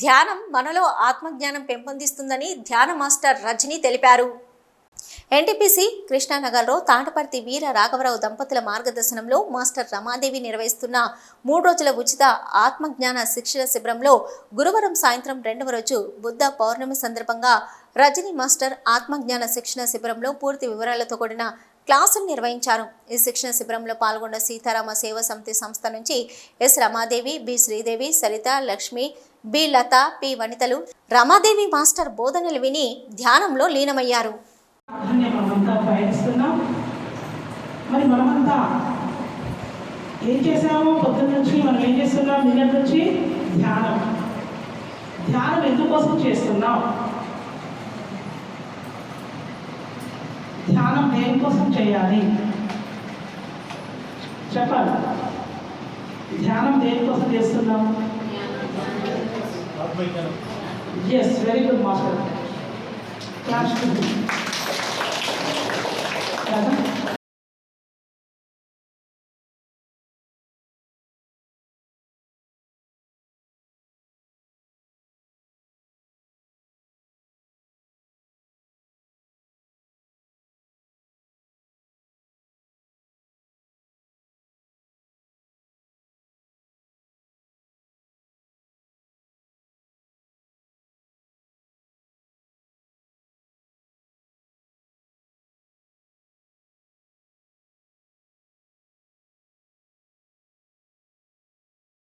ధ్యానం మనలో ఆత్మజ్ఞానం పెంపొందిస్తుందని ధ్యాన మాస్టర్ రజని తెలిపారు. ఎన్టీపీసీ కృష్ణానగర్లో తాటపర్తి వీర రాఘవరావు దంపతుల మార్గదర్శనంలో మాస్టర్ రమాదేవి నిర్వహిస్తున్న 3 రోజుల ఉచిత ఆత్మజ్ఞాన శిక్షణ శిబిరంలో గురువారం సాయంత్రం 2వ రోజు బుద్ధ పౌర్ణమి సందర్భంగా రజని మాస్టర్ ఆత్మజ్ఞాన శిక్షణ శిబిరంలో పూర్తి వివరాలతో కూడిన క్లాసులు నిర్వహించారు. ఈ శిక్షణ శిబిరంలో పాల్గొన్న సీతారామ సేవా సమితి సంస్థ నుంచి S Ramadevi, B Sridevi, Saritha, Lakshmi, B Latha, P వనితలు రమాదేవి మాస్టర్ బోధనలు విని ధ్యానంలో లీనమయ్యారు. మరి మనమంతా ఏం చేసామో పొద్దున్న నుంచి మనం ఏం చేస్తున్నాం? నిన్నటి నుంచి ధ్యానం ఎందుకోసం చేస్తున్నాం? ధ్యానం దేనికోసం చేయాలి చెప్పాలి. ధ్యానం దేనికోసం చేస్తున్నాం? Yes, very good master. Class